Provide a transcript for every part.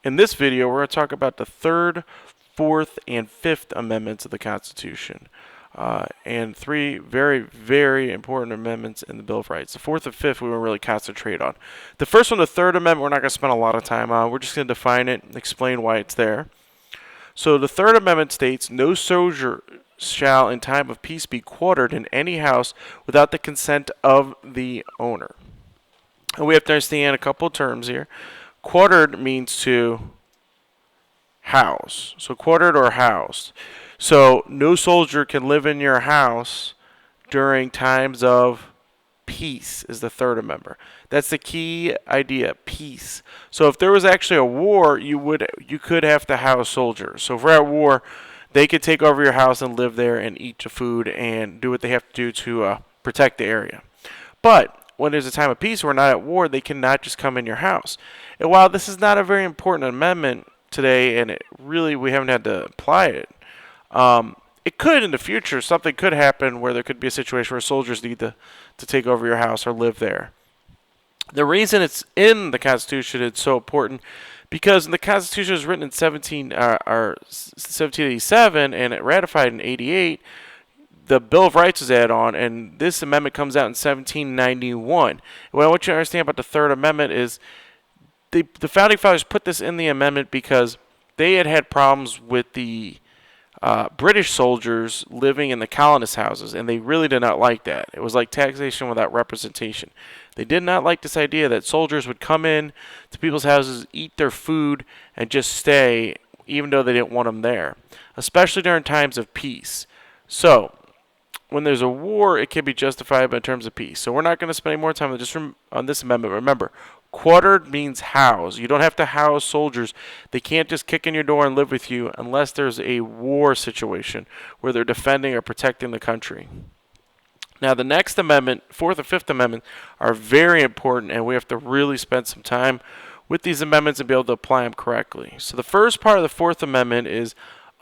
In this video, we're going to talk about the Third, Fourth, and Fifth Amendments of the Constitution. And three very, very important amendments in the Bill of Rights. The Fourth and Fifth we will really concentrate on. The first one, the Third Amendment, we're not going to spend a lot of time on. We're just going to define it and explain why it's there. So the Third Amendment states, no soldier shall in time of peace be quartered in any house without the consent of the owner. And we have to understand a couple of terms here. Quartered means to house. So quartered or housed. So no soldier can live in your house during times of peace is the Third Amendment. That's the key idea, peace. So if there was actually a war, you could have to house soldiers. So if we're at war, they could take over your house and live there and eat the food and do what they have to do to protect the area. But when there's a time of peace, we're not at war, they cannot just come in your house. And while this is not a very important amendment today, and we haven't had to apply it, it could in the future. Something could happen where there could be a situation where soldiers need to take over your house or live there. The reason it's in the Constitution, it's so important, because the Constitution was written in 1787 and it ratified in 88. The Bill of Rights was added on, and this amendment comes out in 1791. What I want you to understand about the Third Amendment is the Founding Fathers put this in the amendment because they had problems with the British soldiers living in the colonist houses, and they really did not like that. It was like taxation without representation. They did not like this idea that soldiers would come in to people's houses, eat their food, and just stay, even though they didn't want them there, especially during times of peace. So when there's a war, it can be justified in terms of peace. So we're not going to spend any more time on this amendment. Remember, quartered means house. You don't have to house soldiers. They can't just kick in your door and live with you unless there's a war situation where they're defending or protecting the country. Now, the next amendment, Fourth and Fifth Amendment, are very important, and we have to really spend some time with these amendments and be able to apply them correctly. So the first part of the Fourth Amendment is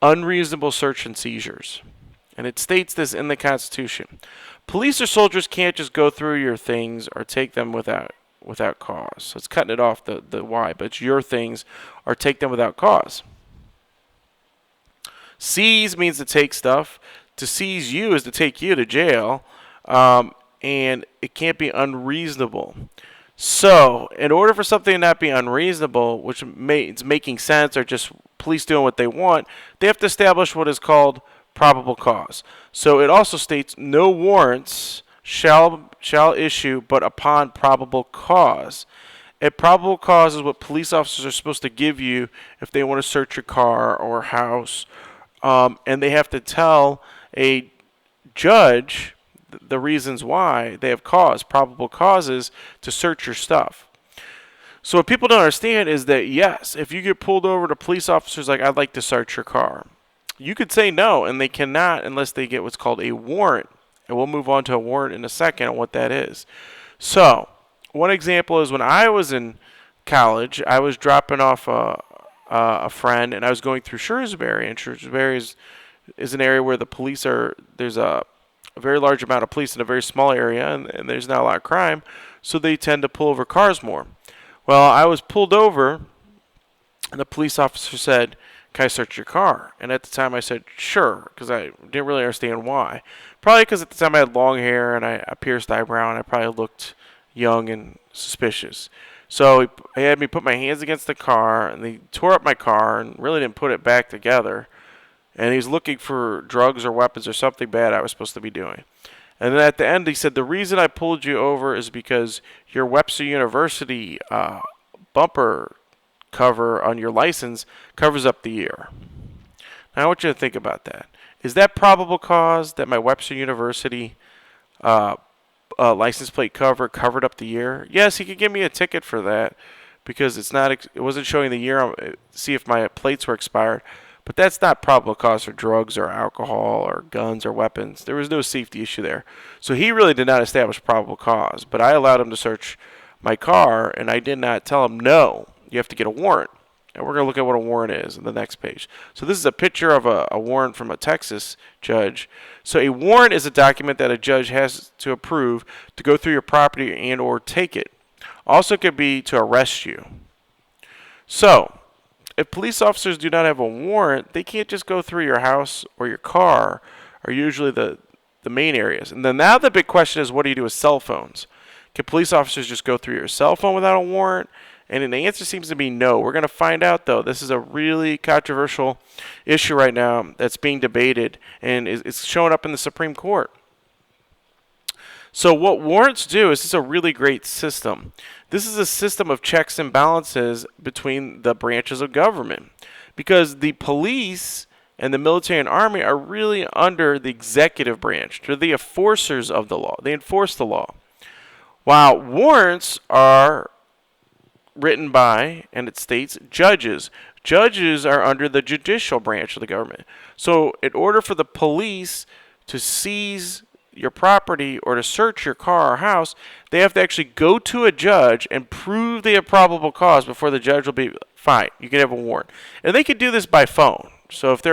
unreasonable search and seizures. And it states this in the Constitution. Police or soldiers can't just go through your things or take them without cause. So it's cutting it off the why, but it's your things or take them without cause. Seize means to take stuff. To seize you is to take you to jail, and it can't be unreasonable. So in order for something to not be unreasonable, which it's making sense or just police doing what they want, they have to establish what is called probable cause. So it also states no warrants shall issue but upon probable cause. A probable cause is what police officers are supposed to give you if they want to search your car or house, and they have to tell a judge the reasons why they have cause, probable causes to search your stuff. So what people don't understand is that yes, if you get pulled over to police officers like, I'd like to search your car, you could say no, and they cannot unless they get what's called a warrant. And we'll move on to a warrant in a second on what that is. So, one example is when I was in college, I was dropping off a friend, and I was going through Shrewsbury. And Shrewsbury is an area where there's a very large amount of police in a very small area, and there's not a lot of crime, so they tend to pull over cars more. Well, I was pulled over, and the police officer said, "Can I search your car?" And at the time I said, sure, because I didn't really understand why. Probably because at the time I had long hair and I pierced eyebrow and I probably looked young and suspicious. So he had me put my hands against the car, and they tore up my car and really didn't put it back together. And he was looking for drugs or weapons or something bad I was supposed to be doing. And then at the end he said, the reason I pulled you over is because your Webster University bumper cover on your license covers up the year. Now I want you to think about that. Is that probable cause that my Webster University license plate covered up the year? Yes, he could give me a ticket for that because it wasn't showing the year. See if my plates were expired. But that's not probable cause for drugs or alcohol or guns or weapons. There was no safety issue there. So he really did not establish probable cause. But I allowed him to search my car, and I did not tell him, no, you have to get a warrant. And we're going to look at what a warrant is in the next page. So this is a picture of a warrant from a Texas judge. So a warrant is a document that a judge has to approve to go through your property and or take it. Also could be to arrest you. So if police officers do not have a warrant, they can't just go through your house or your car, are usually the main areas. And then now the big question is, what do you do with cell phones? Can police officers just go through your cell phone without a warrant? And the answer seems to be no. We're going to find out, though. This is a really controversial issue right now that's being debated, and it's showing up in the Supreme Court. So what warrants do is, this is a really great system. This is a system of checks and balances between the branches of government, because the police and the military and army are really under the executive branch. They're the enforcers of the law. They enforce the law. While warrants are written by, and it states, judges. Judges are under the judicial branch of the government. So in order for the police to seize your property or to search your car or house, they have to actually go to a judge and prove they have probable cause before the judge will be fine. You can have a warrant. And they can do this by phone. So if they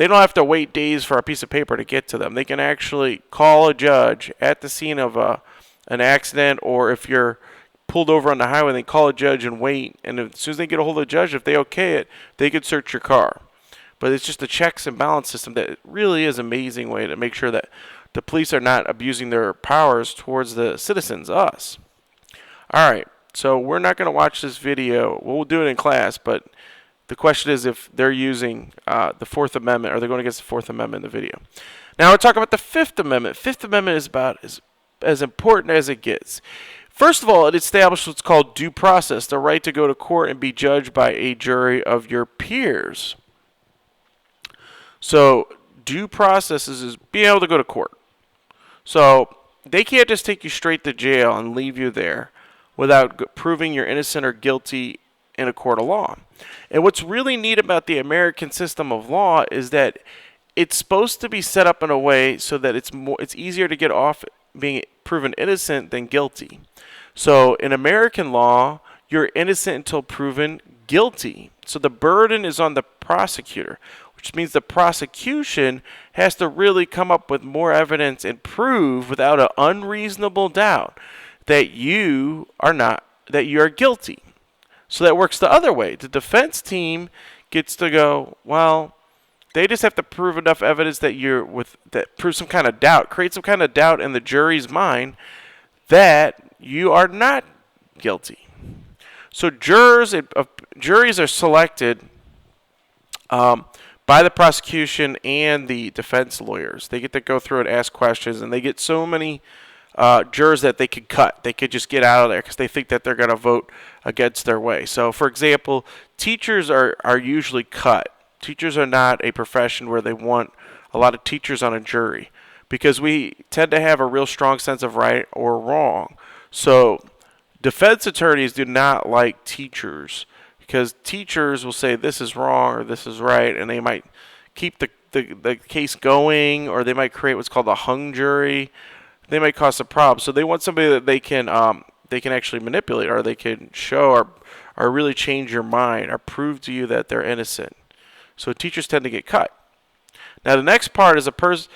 don't have to wait days for a piece of paper to get to them. They can actually call a judge at the scene of an accident, or if you're pulled over on the highway, they call a judge and wait. And as soon as they get a hold of the judge, if they okay it, they could search your car. But it's just a checks and balance system that really is an amazing way to make sure that the police are not abusing their powers towards the citizens, us. All right, so we're not going to watch this video. We'll do it in class, but the question is if they're using the Fourth Amendment, or they're going against the Fourth Amendment in the video. Now we're talking about the Fifth Amendment. Fifth Amendment is about as important as it gets. First of all, it established what's called due process, the right to go to court and be judged by a jury of your peers. So due process is being able to go to court. So they can't just take you straight to jail and leave you there without proving you're innocent or guilty in a court of law. And what's really neat about the American system of law is that it's supposed to be set up in a way so that it's easier to get off being proven innocent than guilty. So in American law, you're innocent until proven guilty. So the burden is on the prosecutor, which means the prosecution has to really come up with more evidence and prove without an unreasonable doubt that you are guilty. So that works the other way. The defense team gets to go, well, they just have to prove enough evidence that proves some kind of doubt, create some kind of doubt in the jury's mind that you are not guilty. So juries are selected by the prosecution and the defense lawyers. They get to go through and ask questions, and they get so many jurors that they could cut. They could just get out of there because they think that they're going to vote against their way. So, for example, teachers are usually cut. Teachers are not a profession where they want a lot of teachers on a jury because we tend to have a real strong sense of right or wrong. So defense attorneys do not like teachers because teachers will say this is wrong or this is right, and they might keep the case going, or they might create what's called a hung jury. They might cause a problem. So they want somebody that they can actually manipulate, or they can show or really change your mind or prove to you that they're innocent. So teachers tend to get cut. Now the next part is a person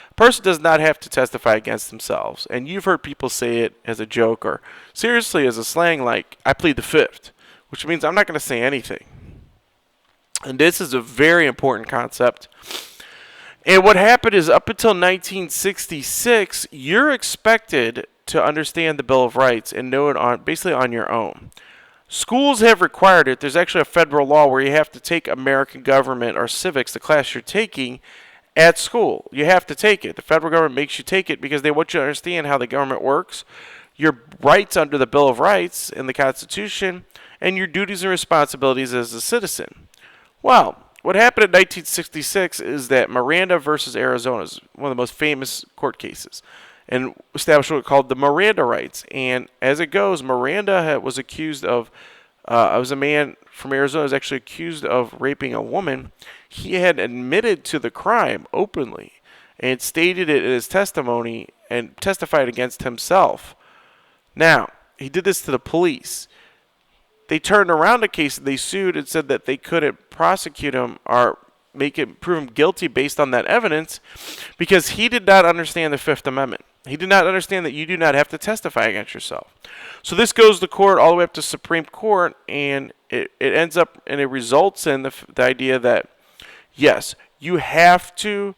does not have to testify against themselves. And you've heard people say it as a joke or seriously as a slang like, I plead the fifth, which means I'm not going to say anything. And this is a very important concept. And what happened is up until 1966, you're expected to understand the Bill of Rights and know it basically on your own. Schools have required it. There's actually a federal law where you have to take American government or civics, the class you're taking, at school. You have to take it. The federal government makes you take it because they want you to understand how the government works, your rights under the Bill of Rights and the Constitution, and your duties and responsibilities as a citizen. Well, what happened in 1966 is that Miranda versus Arizona is one of the most famous court cases, and established what called the Miranda Rights. And as it goes, Miranda was accused of, was a man from Arizona was actually accused of raping a woman. He had admitted to the crime openly and stated it in his testimony and testified against himself. Now, he did this to the police. They turned around the case and they sued and said that they couldn't prosecute him or prove him guilty based on that evidence because he did not understand the Fifth Amendment. He did not understand that you do not have to testify against yourself. So this goes to court all the way up to Supreme Court, and it ends up and it results in the idea that, yes, you have to,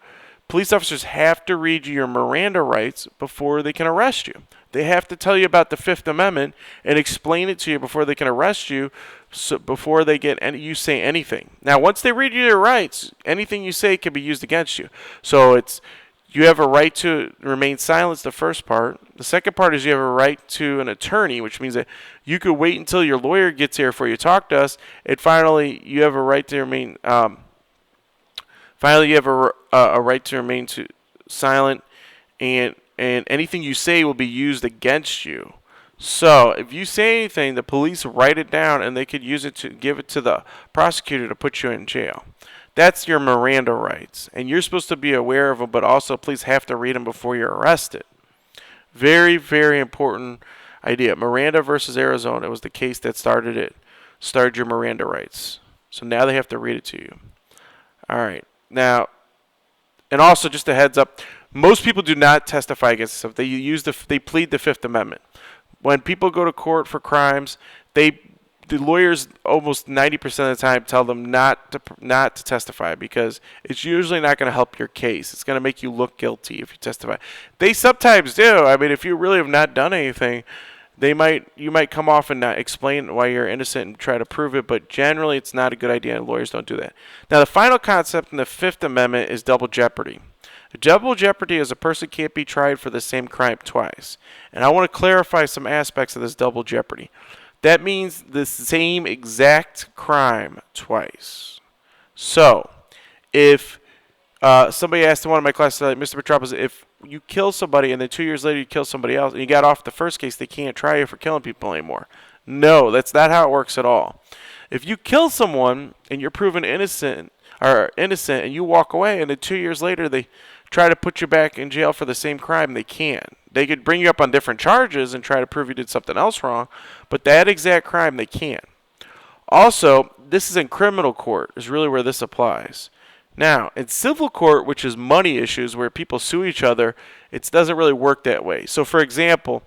police officers have to read you your Miranda rights before they can arrest you. They have to tell you about the Fifth Amendment and explain it to you before they can arrest you, so before they get you say anything. Now, once they read you your rights, anything you say can be used against you. So you have a right to remain silent, the first part. The second part is you have a right to an attorney, which means that you could wait until your lawyer gets here before you talk to us. And finally, you have a right to remain silent, and anything you say will be used against you. So if you say anything, the police write it down, and they could use it to give it to the prosecutor to put you in jail. That's your Miranda rights, and you're supposed to be aware of them, but also police have to read them before you're arrested. Very, very important idea. Miranda versus Arizona, it was the case that started your Miranda rights. So now they have to read it to you. All right. Now, and also just a heads up, most people do not testify against this stuff. They plead the Fifth Amendment. When people go to court for crimes, the lawyers almost 90% of the time tell them not to testify, because it's usually not going to help your case. It's going to make you look guilty if you testify. They sometimes do. I mean, if you really have not done anything, you might come off and not explain why you're innocent and try to prove it, but generally it's not a good idea, and lawyers don't do that. Now, the final concept in the Fifth Amendment is double jeopardy. Double jeopardy is a person can't be tried for the same crime twice. And I want to clarify some aspects of this double jeopardy. That means the same exact crime twice. So, if somebody asked in one of my classes, like, Mr. Metropoulos, if you kill somebody and then 2 years later you kill somebody else and you got off the first case, they can't try you for killing people anymore. No, that's not how it works at all. If you kill someone and you're proven innocent and you walk away, and then 2 years later they try to put you back in jail for the same crime, they can't. They could bring you up on different charges and try to prove you did something else wrong, but that exact crime they can't. Also, this is in criminal court is really where this applies. Now, in civil court, which is money issues where people sue each other, it doesn't really work that way. So, for example,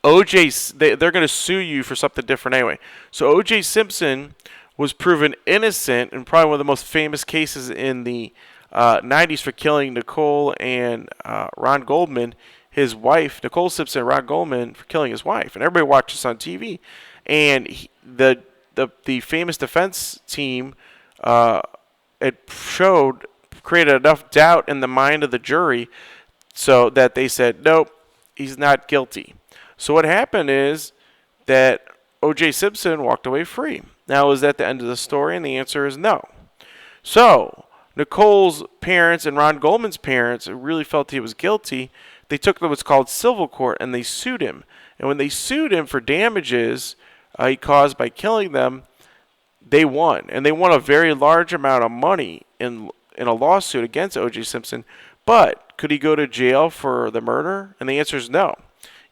they're going to sue you for something different anyway. So O.J. Simpson was proven innocent in probably one of the most famous cases in the 90s for killing Nicole and Ron Goldman, his wife. Nicole Simpson and Ron Goldman for killing his wife. And everybody watched this on TV. And the famous defense team created enough doubt in the mind of the jury so that they said, nope, he's not guilty. So what happened is that O.J. Simpson walked away free. Now, is that the end of the story? And the answer is no. So Nicole's parents and Ron Goldman's parents really felt he was guilty. They took to what's called civil court, and they sued him. And when they sued him for damages he caused by killing them, they won. And they won a very large amount of money in a lawsuit against O.J. Simpson. But could he go to jail for the murder? And the answer is no.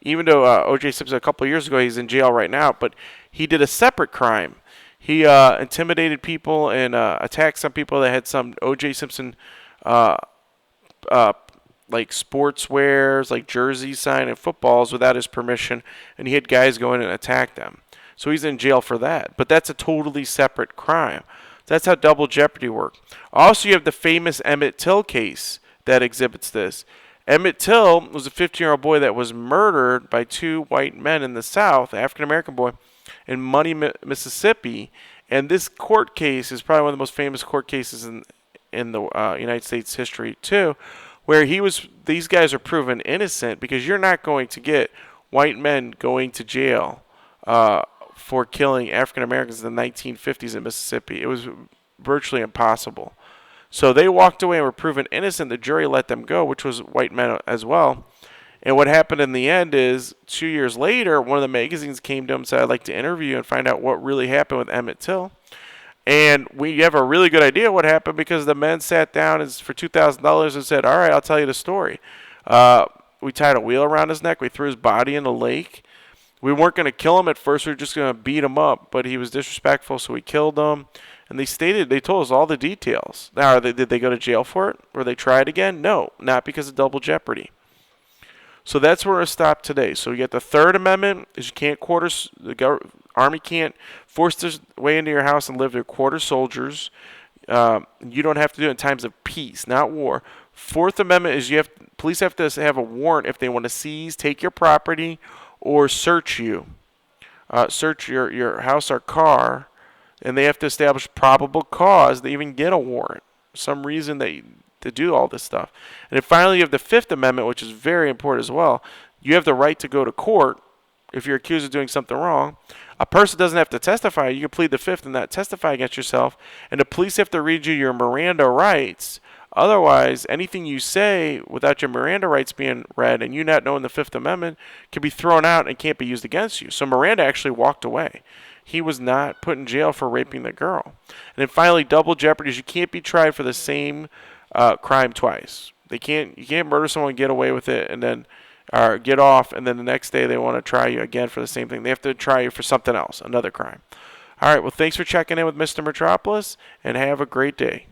Even though O.J. Simpson a couple of years ago, he's in jail right now, but he did a separate crime. He intimidated people and attacked some people that had some O.J. Simpson like sportswears, like jerseys signed and footballs without his permission, and he had guys go in and attack them. So he's in jail for that. But that's a totally separate crime. That's how double jeopardy works. Also, you have the famous Emmett Till case that exhibits this. Emmett Till was a 15-year-old boy that was murdered by two white men in the South, African-American boy, in Money, Mississippi. And this court case is probably one of the most famous court cases in the United States history, too, where these guys are proven innocent because you're not going to get white men going to jail for killing African-Americans in the 1950s in Mississippi. It was virtually impossible. So they walked away and were proven innocent. The jury let them go, which was white men as well. And what happened in the end is 2 years later, one of the magazines came to him and said, I'd like to interview you and find out what really happened with Emmett Till. And we have a really good idea what happened because the men sat down for $2,000 and said, all right, I'll tell you the story. We tied a wheel around his neck. We threw his body in the lake. We weren't going to kill him at first. We were just going to beat him up. But he was disrespectful, so we killed him. And they told us all the details. Now, did they go to jail for it? Were they tried again? No, not because of double jeopardy. So that's where we're stopped today. So you get the Third Amendment is you can't quarter Army can't force their way into your house and live there. Quarter soldiers. You don't have to do it in times of peace, not war. Fourth Amendment is police have to have a warrant if they want to seize, take your property, or search you. Search your house or car, and they have to establish probable cause to even get a warrant. Some reason to do all this stuff. And then finally, you have the Fifth Amendment, which is very important as well. You have the right to go to court if you're accused of doing something wrong. A person doesn't have to testify. You can plead the Fifth and not testify against yourself. And the police have to read you your Miranda rights. Otherwise, anything you say without your Miranda rights being read and you not knowing the Fifth Amendment can be thrown out and can't be used against you. So Miranda actually walked away. He was not put in jail for raping the girl. And then finally, double jeopardy is you can't be tried for the same crime twice. You can't murder someone, get away with it, and then or get off, and then the next day they want to try you again for the same thing. They have to try you for something else, another crime. All right, well, thanks for checking in with Mr. Metropolis, and have a great day.